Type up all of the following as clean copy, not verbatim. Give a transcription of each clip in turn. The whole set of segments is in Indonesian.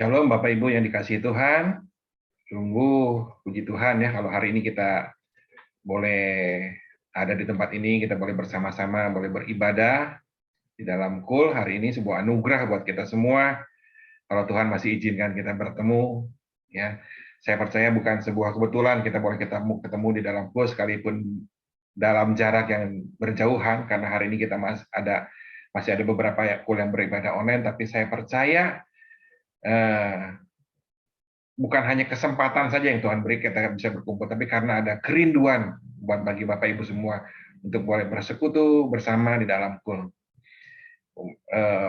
Shalom Bapak Ibu yang dikasihi Tuhan. Sungguh puji Tuhan ya kalau hari ini kita boleh ada di tempat ini, kita boleh bersama-sama, boleh beribadah di dalam KUL. Hari ini sebuah anugerah buat kita semua. Kalau Tuhan masih izinkan kita bertemu, ya, saya percaya bukan sebuah kebetulan kita boleh ketemu di dalam KUL sekalipun dalam jarak yang berjauhan, karena hari ini kita masih ada beberapa KUL yang beribadah online, tapi saya percaya bukan hanya kesempatan saja yang Tuhan beri kita bisa berkumpul, tapi karena ada kerinduan bagi Bapak Ibu semua untuk boleh bersekutu bersama di dalam KUL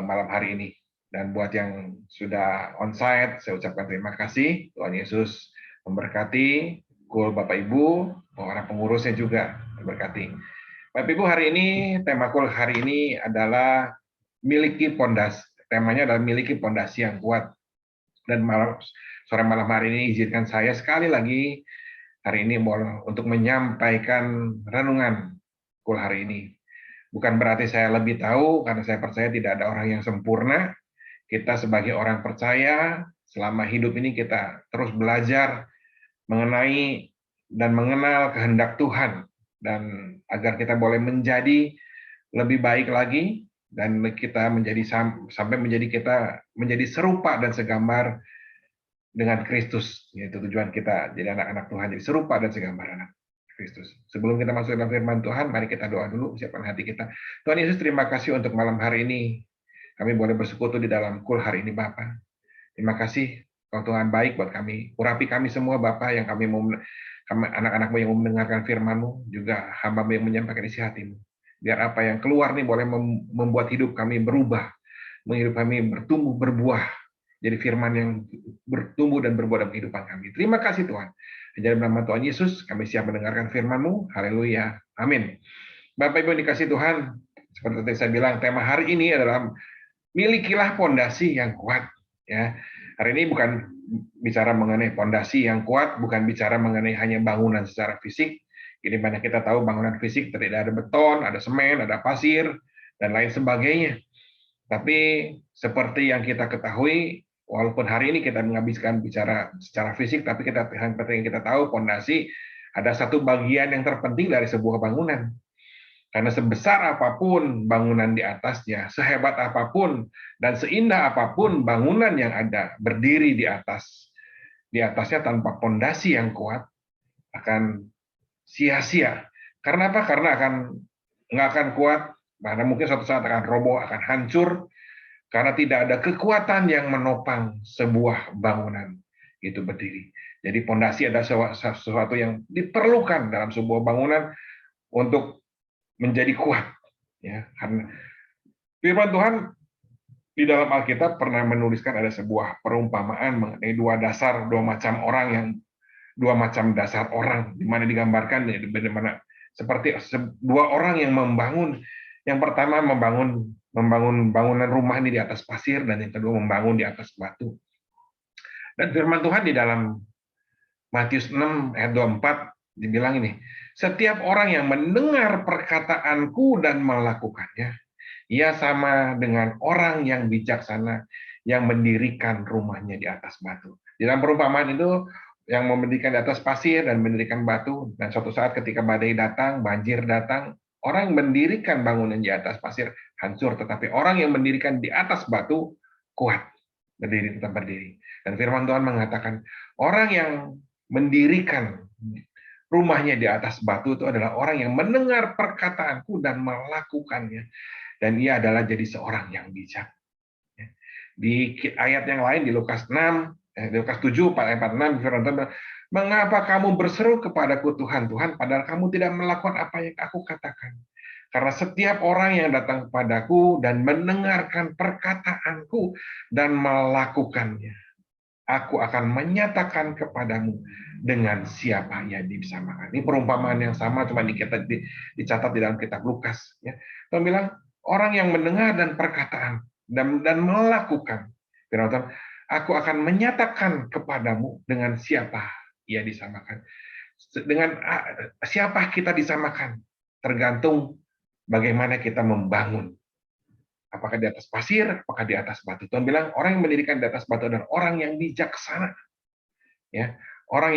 malam hari ini. Dan buat yang sudah onsite, saya ucapkan terima kasih. Tuhan Yesus memberkati KUL Bapak Ibu, orang pengurusnya juga memberkati. Bapak Ibu, hari ini tema KUL hari ini adalah miliki pondasi. Temanya adalah miliki pondasi yang kuat. Dan sore malam hari ini izinkan saya sekali lagi hari ini untuk menyampaikan renungan KUL hari ini. Bukan berarti saya lebih tahu, karena saya percaya tidak ada orang yang sempurna. Kita sebagai orang percaya, selama hidup ini kita terus belajar mengenai dan mengenal kehendak Tuhan, dan agar kita boleh menjadi lebih baik lagi, dan kita sampai menjadi serupa dan segambar dengan Kristus. Itu tujuan kita jadi anak-anak Tuhan, jadi serupa dan segambar anak Kristus. Sebelum kita masuk dalam firman Tuhan, mari kita doa dulu, siapkan hati kita. Tuhan Yesus, terima kasih untuk malam hari ini. Kami boleh bersekutu di dalam KUL hari ini, Bapa. Terima kasih, Kau Tuhan baik buat kami. Urapi kami semua, Bapa, yang kami anak-anakmu yang mau mendengarkan firman-Mu, juga hamba-Mu yang menyampaikan isi hati-Mu. Biar apa yang keluar nih boleh membuat hidup kami berubah, hidup kami bertumbuh, berbuah, jadi firman yang bertumbuh dan berbuah dalam kehidupan kami. Terima kasih Tuhan. Di dalam nama Tuhan Yesus, kami siap mendengarkan firman-Mu. Haleluya. Amin. Bapak Ibu dikasih Tuhan, seperti tadi saya bilang, tema hari ini adalah milikilah pondasi yang kuat. Ya, hari ini bukan bicara mengenai pondasi yang kuat, bukan bicara mengenai hanya bangunan secara fisik. Ini mana kita tahu bangunan fisik tidak ada beton, ada semen, ada pasir, dan lain sebagainya. Tapi seperti yang kita ketahui, walaupun hari ini kita menghabiskan bicara secara fisik, tapi seperti yang kita tahu, pondasi ada satu bagian yang terpenting dari sebuah bangunan. Karena sebesar apapun bangunan di atasnya, sehebat apapun dan seindah apapun bangunan yang ada berdiri di atasnya tanpa pondasi yang kuat, akan sia-sia. Karena apa? Karena nggak akan kuat, bahkan mungkin suatu saat akan roboh, akan hancur, karena tidak ada kekuatan yang menopang sebuah bangunan itu berdiri. Jadi pondasi adalah sesuatu yang diperlukan dalam sebuah bangunan untuk menjadi kuat. Ya, karena firman Tuhan di dalam Alkitab pernah menuliskan ada sebuah perumpamaan mengenai dua macam dasar orang, di mana digambarkan bagaimana seperti dua orang yang membangun. Yang pertama membangun bangunan rumah ini di atas pasir, dan yang kedua membangun di atas batu. Dan firman Tuhan di dalam Matius 6 ayat 24 dibilang ini, setiap orang yang mendengar perkataanku dan melakukannya, ia sama dengan orang yang bijaksana yang mendirikan rumahnya di atas batu. Di dalam perumpamaan itu, yang mendirikan di atas pasir dan mendirikan batu, dan suatu saat ketika badai datang, banjir datang, orang yang mendirikan bangunan di atas pasir hancur, tetapi orang yang mendirikan di atas batu kuat, tetap berdiri. Dan firman Tuhan mengatakan, orang yang mendirikan rumahnya di atas batu itu adalah orang yang mendengar perkataanku dan melakukannya. Dan ia adalah jadi seorang yang bijak. Di ayat yang lain, di Lukas 6, Lukas 7, ayat 46, firman Tuhan, mengapa kamu berseru kepadaku Tuhan, Tuhan, padahal kamu tidak melakukan apa yang aku katakan. Karena setiap orang yang datang kepadaku dan mendengarkan perkataanku dan melakukannya, aku akan menyatakan kepadamu dengan siapa ia disamakan. Ini perumpamaan yang sama, cuma dicatat di dalam kitab Lukas. Ya. Tuhan bilang, orang yang mendengar dan perkataan dan melakukan, aku akan menyatakan kepadamu dengan siapa ia disamakan. Dengan siapa kita disamakan, tergantung bagaimana kita membangun Apakah di atas pasir, apakah di atas batu? Tuhan bilang orang yang mendirikan di atas batu adalah orang yang bijaksana, ya, orang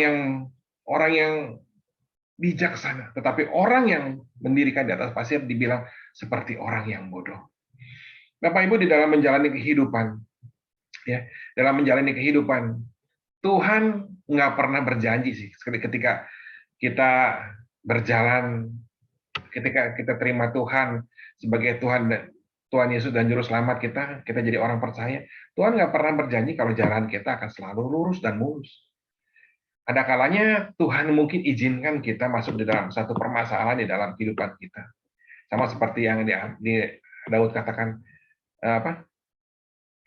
yang bijaksana. Tetapi orang yang mendirikan di atas pasir dibilang seperti orang yang bodoh. Bapak Ibu, di dalam menjalani kehidupan, ya, dalam menjalani kehidupan, Tuhan nggak pernah berjanji sih ketika kita berjalan, ketika kita terima Tuhan sebagai Tuhan Yesus dan Juru Selamat kita jadi orang percaya. Tuhan nggak pernah berjanji kalau jalan kita akan selalu lurus dan mulus. Ada kalanya Tuhan mungkin izinkan kita masuk di dalam satu permasalahan di dalam kehidupan kita. Sama seperti yang di Daud katakan,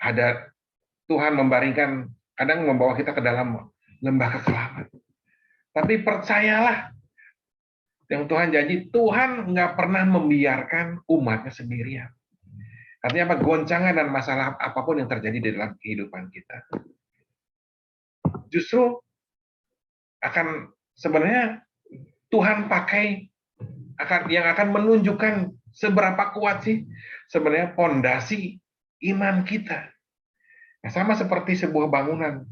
ada Tuhan membaringkan, kadang membawa kita ke dalam lembah kekelaman. Tapi percayalah, yang Tuhan janji, Tuhan nggak pernah membiarkan umatnya sendirian. Artinya apa? Goncangan dan masalah apapun yang terjadi di dalam kehidupan kita, justru akan sebenarnya Tuhan pakai yang akan menunjukkan seberapa kuat sih sebenarnya pondasi iman kita. Nah, sama seperti sebuah bangunan.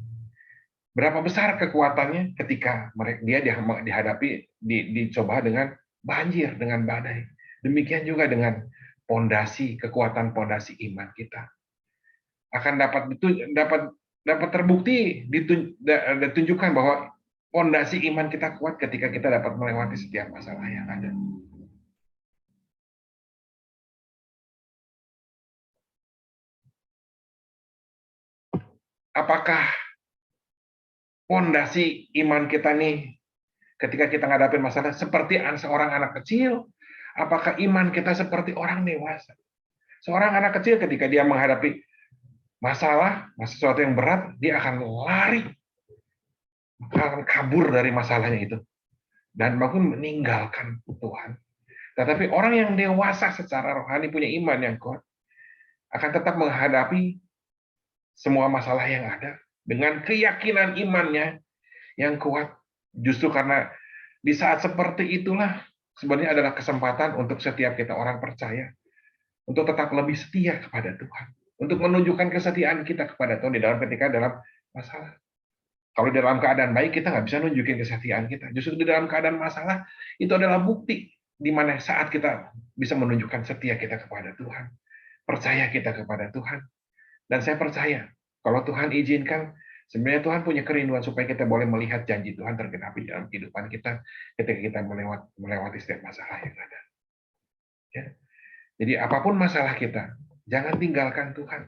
Berapa besar kekuatannya ketika dia dihadapi, dicoba dengan banjir, dengan badai. Demikian juga dengan kekuatan pondasi iman kita. Akan dapat terbukti, ditunjukkan bahwa pondasi iman kita kuat ketika kita dapat melewati setiap masalah yang ada. Apakah pondasi iman kita nih ketika kita ngadapin masalah seperti seorang anak kecil? Apakah iman kita seperti orang dewasa? Seorang anak kecil ketika dia menghadapi masalah, sesuatu yang berat, dia akan lari, akan kabur dari masalahnya itu, dan bahkan meninggalkan Tuhan. Tetapi orang yang dewasa secara rohani punya iman yang kuat, akan tetap menghadapi semua masalah yang ada dengan keyakinan imannya yang kuat. Justru karena di saat seperti itulah sebenarnya adalah kesempatan untuk setiap kita orang percaya untuk tetap lebih setia kepada Tuhan, untuk menunjukkan kesetiaan kita kepada Tuhan ketika dalam masalah. Kalau di dalam keadaan baik kita nggak bisa nunjukin kesetiaan kita. Justru di dalam keadaan masalah itu adalah bukti di mana saat kita bisa menunjukkan setia kita kepada Tuhan, percaya kita kepada Tuhan. Dan saya percaya kalau Tuhan izinkan, sebenarnya Tuhan punya kerinduan supaya kita boleh melihat janji Tuhan tergenapi dalam kehidupan kita ketika kita melewati setiap masalah yang ada. Ya. Jadi apapun masalah kita, jangan tinggalkan Tuhan.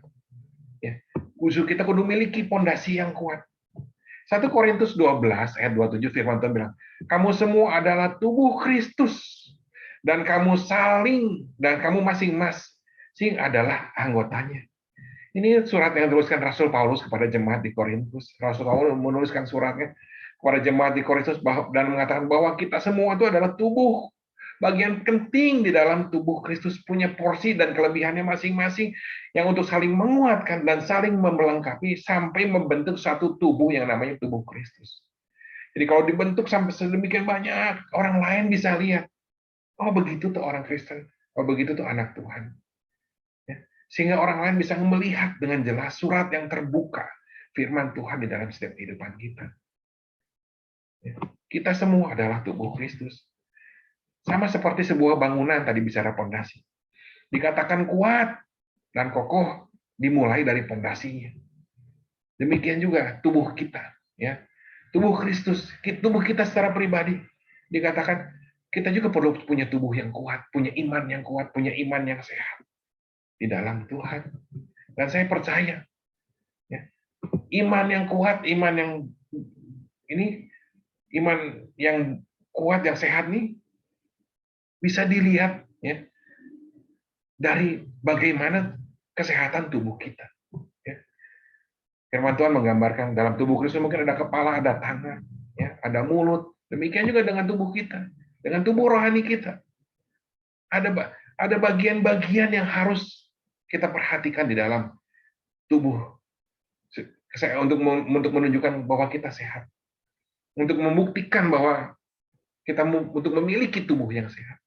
Ya. Kita kudu miliki pondasi yang kuat. 1 Korintus 12 ayat 27 firman Tuhan bilang, kamu semua adalah tubuh Kristus dan kamu masing-masing adalah anggotanya. Ini surat yang dituliskan Rasul Paulus kepada jemaat di Korintus. Rasul Paulus menuliskan suratnya kepada jemaat di Korintus dan mengatakan bahwa kita semua itu adalah tubuh, bagian penting di dalam tubuh Kristus, punya porsi dan kelebihannya masing-masing yang untuk saling menguatkan dan saling melengkapi sampai membentuk satu tubuh yang namanya tubuh Kristus. Jadi kalau dibentuk sampai sedemikian banyak, orang lain bisa lihat, oh begitu tuh orang Kristen, oh begitu tuh anak Tuhan. Ya. Sehingga orang lain bisa melihat dengan jelas surat yang terbuka, firman Tuhan di dalam setiap kehidupan kita. Ya. Kita semua adalah tubuh Kristus. Sama seperti sebuah bangunan tadi bicara pondasi. Dikatakan kuat dan kokoh dimulai dari pondasinya. Demikian juga tubuh kita, ya. Tubuh Kristus, tubuh kita secara pribadi dikatakan kita juga perlu punya tubuh yang kuat, punya iman yang kuat, punya iman yang sehat di dalam Tuhan. Dan saya percaya, ya, iman yang kuat, iman yang kuat, yang sehat nih bisa dilihat, ya, dari bagaimana kesehatan tubuh kita. Ya. Firman Tuhan menggambarkan dalam tubuh Kristus mungkin ada kepala, ada tangan, ya, ada mulut. Demikian juga dengan tubuh kita, dengan tubuh rohani kita. Ada bagian-bagian yang harus kita perhatikan di dalam tubuh untuk menunjukkan bahwa kita sehat, untuk membuktikan bahwa kita untuk memiliki tubuh yang sehat.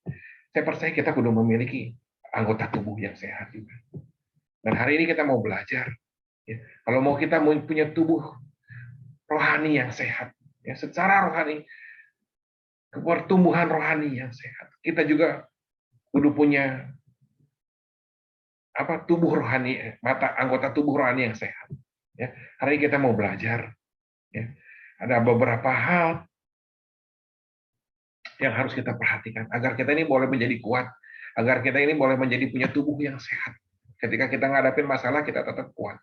Saya percaya kita kudu memiliki anggota tubuh yang sehat juga. Dan hari ini kita mau belajar. Ya. Kalau mau kita mau punya tubuh rohani yang sehat, ya, secara rohani, pertumbuhan rohani yang sehat. Kita juga kudu punya tubuh rohani, anggota tubuh rohani yang sehat. Ya. Hari ini kita mau belajar. Ya. Ada beberapa hal yang harus kita perhatikan agar kita ini boleh menjadi kuat, agar kita ini boleh menjadi punya tubuh yang sehat. Ketika kita ngadapin masalah, kita tetap kuat.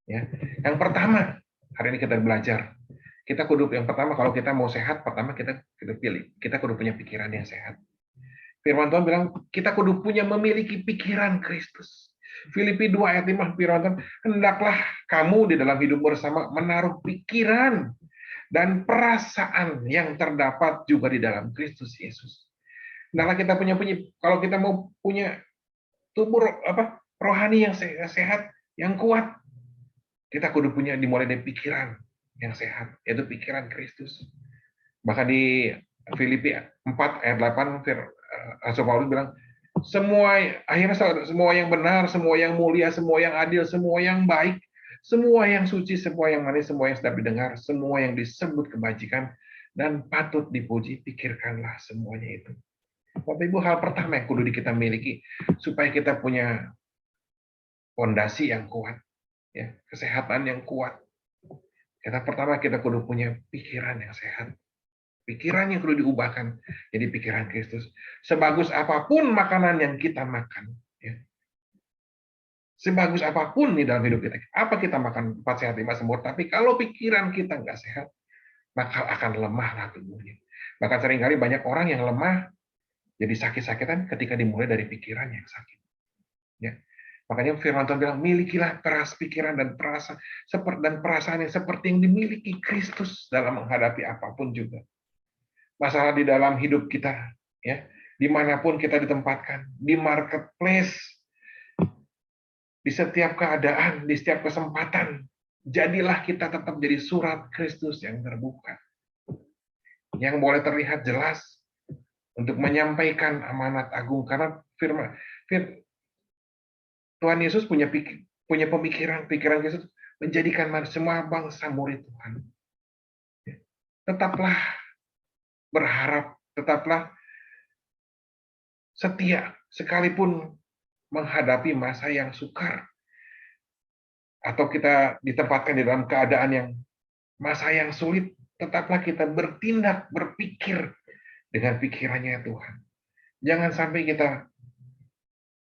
Ya. Yang pertama, hari ini kita belajar. Kita kudu yang pertama, kalau kita mau sehat, pertama kita pilih. Kita kudu punya pikiran yang sehat. Firman Tuhan bilang, kita kudu punya memiliki pikiran Kristus. Filipi 2 ayat 5, firman Tuhan, hendaklah kamu di dalam hidup bersama menaruh pikiran dan perasaan yang terdapat juga di dalam Kristus Yesus. Hendaklah kita punya, kalau kita mau punya tubuh rohani yang sehat, yang kuat, kita kudu punya dimulai dari pikiran yang sehat, yaitu pikiran Kristus. Bahkan di Filipi 4 ayat 8, Rasul Paulus bilang, akhirnya semua yang benar, semua yang mulia, semua yang adil, semua yang baik, semua yang suci, semua yang manis, semua yang sedap didengar, semua yang disebut kebajikan dan patut dipuji, pikirkanlah semuanya itu. Bapak Ibu, hal pertama yang kudu kita miliki supaya kita punya fondasi yang kuat, ya, kesehatan yang kuat. Pertama kita kudu punya pikiran yang sehat. Pikiran yang perlu diubahkan jadi pikiran Kristus. Sebagus apapun makanan yang kita makan, ya, sebagus apapun di dalam hidup kita, apa kita makan 4 sehat 5 sempurna, tapi kalau pikiran kita nggak sehat, maka akan lemahlah tubuhnya. Bahkan seringkali banyak orang yang lemah jadi sakit-sakitan ketika dimulai dari pikiran yang sakit. Ya. Makanya firman Tuhan bilang, milikilah pikiran dan perasaan yang seperti yang dimiliki Kristus dalam menghadapi apapun juga. Masalah di dalam hidup kita, ya, dimanapun kita ditempatkan, di marketplace, di setiap keadaan, di setiap kesempatan, jadilah kita tetap jadi surat Kristus yang terbuka, yang boleh terlihat jelas untuk menyampaikan amanat agung. Karena Tuhan Yesus punya pemikiran Kristus menjadikan semua bangsa murid Tuhan. Tetaplah berharap, tetaplah setia, sekalipun menghadapi masa yang sukar, atau kita ditempatkan di dalam keadaan yang masa yang sulit, tetaplah kita bertindak, berpikir dengan pikirannya Tuhan. Jangan sampai kita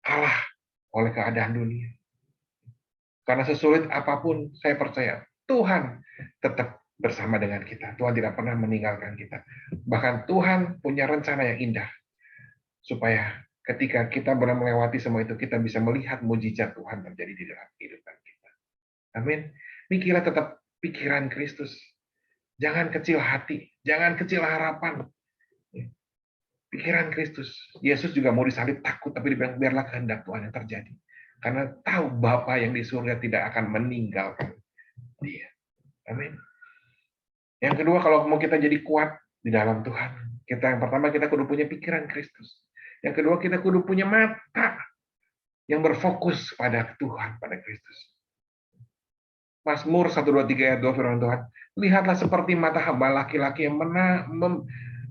kalah oleh keadaan dunia. Karena sesulit apapun, saya percaya Tuhan tetap bersama dengan kita. Tuhan tidak pernah meninggalkan kita. Bahkan Tuhan punya rencana yang indah, supaya ketika kita benar melewati semua itu, kita bisa melihat mujizat Tuhan terjadi di dalam kehidupan kita. Amin. Mikirlah tetap pikiran Kristus. Jangan kecil hati, jangan kecil harapan. Pikiran Kristus. Yesus juga mau disalib takut, tapi dibilang biarlah kehendak Tuhan yang terjadi. Karena tahu Bapa yang di surga tidak akan meninggalkan dia. Amin. Yang kedua, kalau mau kita jadi kuat di dalam Tuhan, yang pertama kita kudu punya pikiran Kristus. Yang kedua, kita kudu punya mata yang berfokus pada Tuhan, pada Kristus. Mazmur 123 ayat 2 firman Tuhan, lihatlah seperti mata hamba laki-laki yang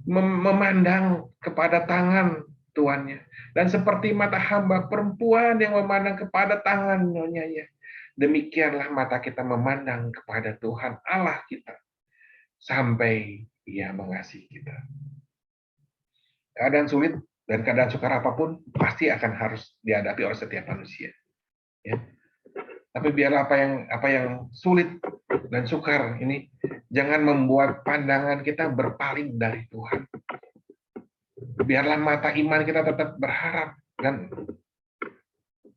memandang kepada tangan tuannya, dan seperti mata hamba perempuan yang memandang kepada tangan nyonyanya. Demikianlah mata kita memandang kepada Tuhan Allah kita sampai Ia mengasihi kita. Keadaan sulit dan keadaan sukar apapun pasti akan harus dihadapi oleh setiap manusia. Ya. Tapi biarlah apa yang sulit dan sukar ini jangan membuat pandangan kita berpaling dari Tuhan. Biarlah mata iman kita tetap berharap dan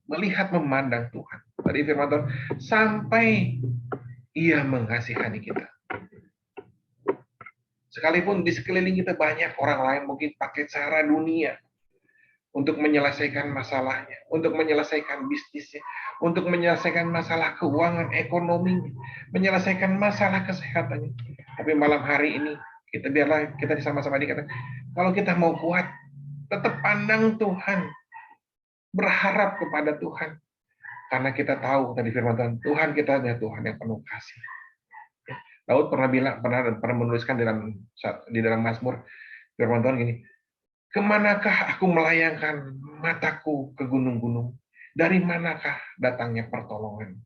melihat memandang Tuhan. Tadi firman Tuhan, sampai Ia mengasihani kita. Sekalipun di sekeliling kita banyak orang lain mungkin pakai cara dunia untuk menyelesaikan masalahnya, untuk menyelesaikan bisnisnya, untuk menyelesaikan masalah keuangan, ekonomi, menyelesaikan masalah kesehatannya. Tapi malam hari ini, biarlah kita sama-sama dikatakan, kalau kita mau kuat, tetap pandang Tuhan, berharap kepada Tuhan. Karena kita tahu tadi firman Tuhan, Tuhan kita adalah Tuhan yang penuh kasih. Daud pernah menuliskan di dalam Mazmur, firman Tuhan gini, kemanakah aku melayangkan mataku ke gunung-gunung? Dari manakah datangnya pertolongan?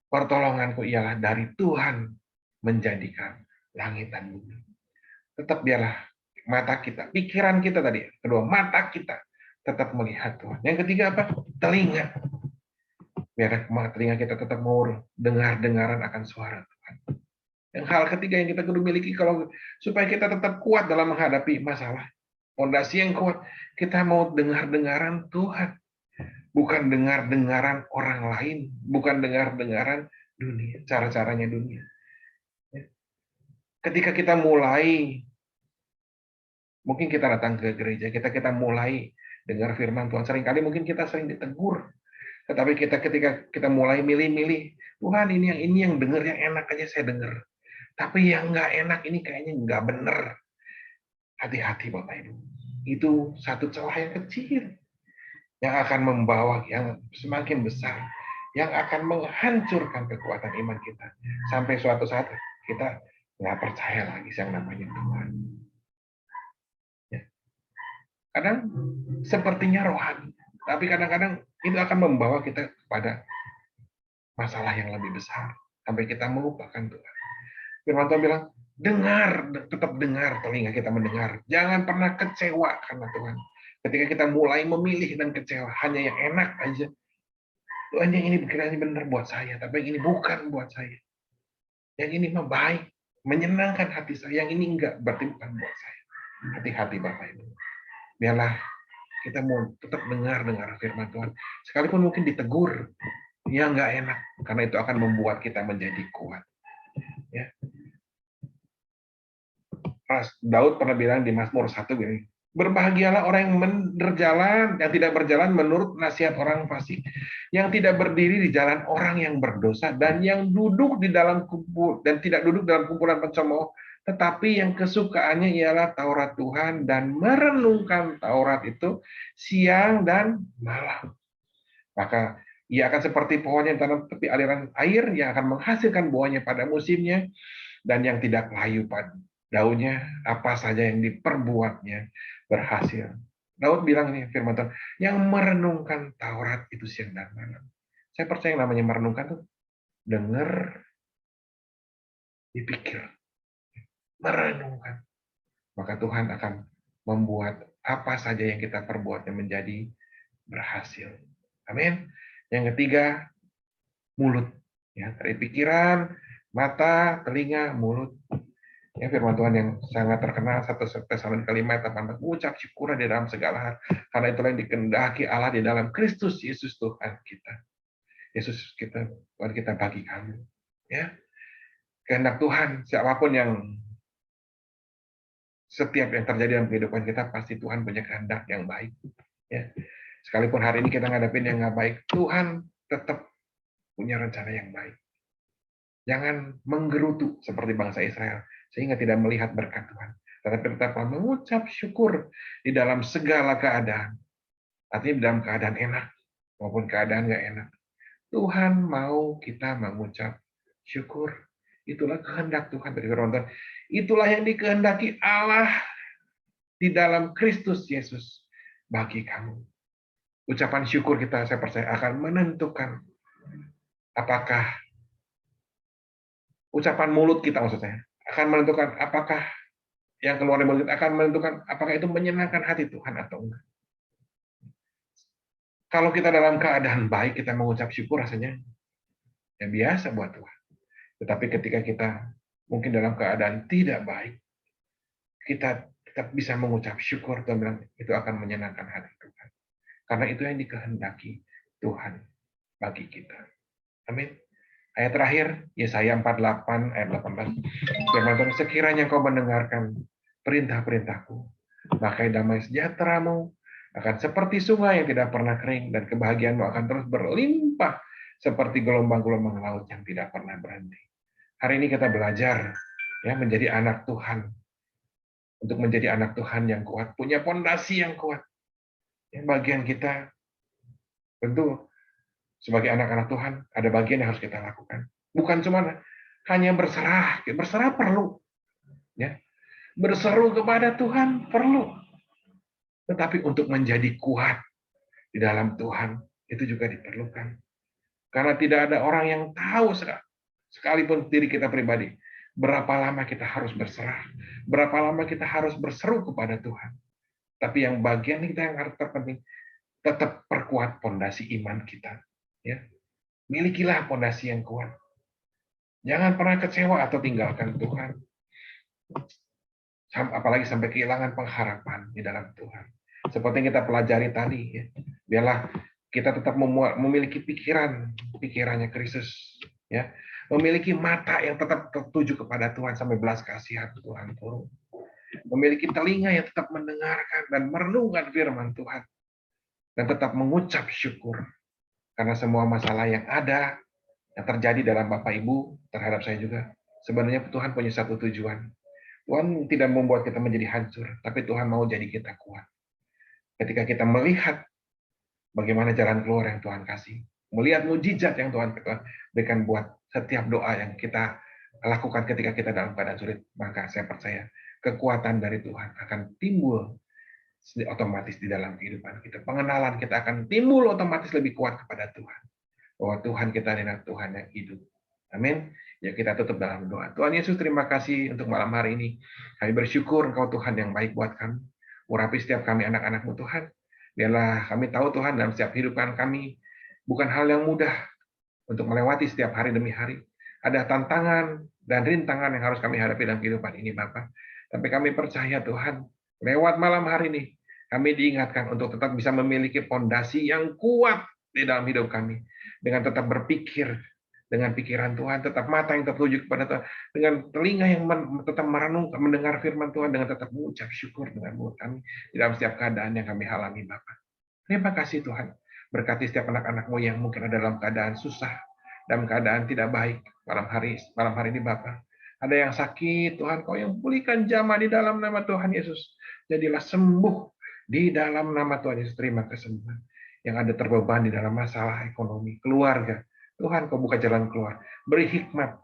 Pertolonganku ialah dari Tuhan menjadikan langit dan bumi. Tetap biarlah mata kita, pikiran kita tadi, kedua mata kita tetap melihat Tuhan. Yang ketiga apa? Telinga. Biar telinga kita tetap mau dengar-dengaran akan suara Tuhan. Yang hal ketiga yang kita kudu miliki kalau supaya kita tetap kuat dalam menghadapi masalah. Fondasi yang kuat, kita mau dengar-dengaran Tuhan. Bukan dengar-dengaran orang lain, bukan dengar-dengaran dunia, cara-caranya dunia. Ketika kita mulai, mungkin kita datang ke gereja, kita mulai dengar firman Tuhan, seringkali mungkin kita sering ditegur. Tetapi ketika kita mulai milih-milih, Tuhan ini yang dengar yang enak aja saya dengar. Tapi yang nggak enak ini kayaknya nggak bener. Hati-hati Bapak Ibu. Itu satu celah yang kecil yang akan membawa yang semakin besar, yang akan menghancurkan kekuatan iman kita. Sampai suatu saat kita nggak percaya lagi yang namanya Tuhan. Ya. Kadang sepertinya rohani, tapi kadang-kadang itu akan membawa kita kepada masalah yang lebih besar. Sampai kita melupakan Tuhan. Firman Tuhan bilang, dengar, tetap dengar, telinga kita mendengar. Jangan pernah kecewa karena Tuhan. Ketika kita mulai memilih dan kecewa, hanya yang enak aja. Tuhan yang ini kiranya benar buat saya, tapi yang ini bukan buat saya. Yang ini mah baik, menyenangkan hati saya. Yang ini enggak, berarti bukan buat saya. Hati-hati Bapak Ibu. Biarlah kita mau tetap dengar firman Tuhan. Sekalipun mungkin ditegur, ya enggak enak. Karena itu akan membuat kita menjadi kuat. Ya. Daud pernah bilang di Mazmur 1 gini, berbahagialah orang yang tidak berjalan menurut nasihat orang fasik, yang tidak berdiri di jalan orang yang berdosa, dan yang duduk di dalam tidak duduk dalam kumpulan pencemooh, tetapi yang kesukaannya ialah Taurat Tuhan dan merenungkan Taurat itu siang dan malam. Maka ia akan seperti pohon yang tanam tepi aliran air yang akan menghasilkan buahnya pada musimnya dan yang tidak layu pada daunnya, apa saja yang diperbuatnya berhasil. Daud bilang ini firman Tuhan, yang merenungkan Taurat itu siang dan malam. Saya percaya yang namanya merenungkan tuh dengar, dipikir, merenungkan. Maka Tuhan akan membuat apa saja yang kita perbuatnya menjadi berhasil. Amin. Yang ketiga, mulut. Ya, dari pikiran, mata, telinga, mulut. Ya, firman Tuhan yang sangat terkenal 1 Tesalonika 5:18, mengucap syukur di dalam segala hal, karena itulah yang dikehendaki Allah di dalam Kristus Yesus Tuhan kita. Yesus kita, Tuhan kita bagi kami. Ya, kehendak Tuhan, siapapun yang setiap yang terjadi dalam kehidupan kita, pasti Tuhan punya kehendak yang baik. Ya, sekalipun hari ini kita ngadepin yang nggak baik, Tuhan tetap punya rencana yang baik. Jangan menggerutu seperti bangsa Israel, sehingga tidak melihat berkat Tuhan. Tetapi tetap mengucap syukur di dalam segala keadaan. Artinya di dalam keadaan enak maupun keadaan nggak enak. Tuhan mau kita mengucap syukur. Itulah kehendak Tuhan dari firman Tuhan. Itulah yang dikehendaki Allah di dalam Kristus Yesus bagi kamu. Ucapan syukur kita, saya percaya, akan menentukan apakah ucapan mulut kita maksudnya akan menentukan apakah yang keluar dari mulut kita akan menentukan apakah itu menyenangkan hati Tuhan atau enggak. Kalau kita dalam keadaan baik, kita mengucap syukur rasanya yang biasa buat Tuhan. Tetapi ketika kita mungkin dalam keadaan tidak baik, kita tetap bisa mengucap syukur, Tuhan bilang itu akan menyenangkan hati Tuhan. Karena itu yang dikehendaki Tuhan bagi kita. Amin. Ayat terakhir, Yesaya 48 ayat 18. Firman Tuhan, sekiranya kau mendengarkan perintah-perintahku, maka damai sejahteramu akan seperti sungai yang tidak pernah kering, dan kebahagiaanmu akan terus berlimpah seperti gelombang-gelombang laut yang tidak pernah berhenti. Hari ini kita belajar ya menjadi anak Tuhan. Untuk menjadi anak Tuhan yang kuat, punya fondasi yang kuat. Yang bagian kita tentu Sebagai anak-anak Tuhan, ada bagian yang harus kita lakukan. Bukan cuma hanya berserah. Berserah perlu. Ya. Berseru kepada Tuhan perlu. Tetapi untuk menjadi kuat di dalam Tuhan, itu juga diperlukan. Karena tidak ada orang yang tahu, sekalipun diri kita pribadi, berapa lama kita harus berserah, berapa lama kita harus berseru kepada Tuhan. Tapi yang bagian kita yang harus terpenting, tetap perkuat pondasi iman kita. Ya, milikilah pondasi yang kuat. Jangan pernah kecewa atau tinggalkan Tuhan. Apalagi sampai kehilangan pengharapan di dalam Tuhan. Seperti yang kita pelajari tadi, ya. Biarlah kita tetap memiliki pikirannya Kristus, ya. Memiliki mata yang tetap tertuju kepada Tuhan sampai belas kasihan Tuhan turun. Memiliki telinga yang tetap mendengarkan dan merenungkan firman Tuhan. Dan tetap mengucap syukur. Karena semua masalah yang ada, yang terjadi dalam Bapak Ibu, terhadap saya juga, sebenarnya Tuhan punya satu tujuan. Tuhan tidak membuat kita menjadi hancur, tapi Tuhan mau jadi kita kuat. Ketika kita melihat bagaimana jalan keluar yang Tuhan kasih, melihat mujizat yang Tuhan berikan buat setiap doa yang kita lakukan ketika kita dalam keadaan sulit, maka saya percaya kekuatan dari Tuhan akan timbul otomatis di dalam kehidupan kita. Pengenalan kita akan timbul otomatis lebih kuat kepada Tuhan. Bahwa Tuhan kita adalah Tuhan yang hidup. Amin. Ya, kita tutup dalam doa. Tuhan Yesus, terima kasih untuk malam hari ini. Kami bersyukur Engkau Tuhan yang baik buat kami. Urapi setiap kami anak-anak-Mu Tuhan. Biarlah kami tahu Tuhan dalam setiap kehidupan kami bukan hal yang mudah untuk melewati setiap hari demi hari. Ada tantangan dan rintangan yang harus kami hadapi dalam kehidupan ini, Bapak. Tapi kami percaya Tuhan, lewat malam hari ini kami diingatkan untuk tetap bisa memiliki pondasi yang kuat di dalam hidup kami. Dengan tetap berpikir dengan pikiran Tuhan, tetap mata yang tertuju kepada Tuhan, dengan telinga yang tetap merenung, mendengar firman Tuhan, dengan tetap mengucap syukur dengan mulut kami di dalam setiap keadaan yang kami alami, Bapak. Terima kasih Tuhan. Berkati setiap anak-anak-Mu yang mungkin ada dalam keadaan susah, dalam keadaan tidak baik malam hari ini, Bapak. Ada yang sakit, Tuhan, Kau yang pulihkan jamaah di dalam nama Tuhan Yesus. Jadilah sembuh di dalam nama Tuhan Yesus. Terima kesembuhan. Yang ada terbeban di dalam masalah ekonomi, keluarga, Tuhan, Kau buka jalan keluar. Beri hikmat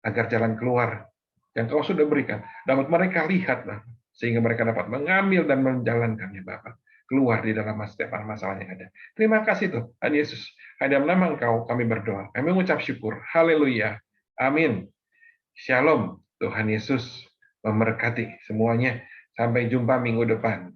agar jalan keluar yang Kau sudah berikan dapat mereka lihat, Bapak, sehingga mereka dapat mengambil dan menjalankannya, Bapak, keluar di dalam setiap masalah yang ada. Terima kasih Tuhan Yesus. Hanya dalam nama Engkau kami berdoa. Kami mengucap syukur. Haleluya. Amin. Shalom. Tuhan Yesus memberkati semuanya. Sampai jumpa minggu depan.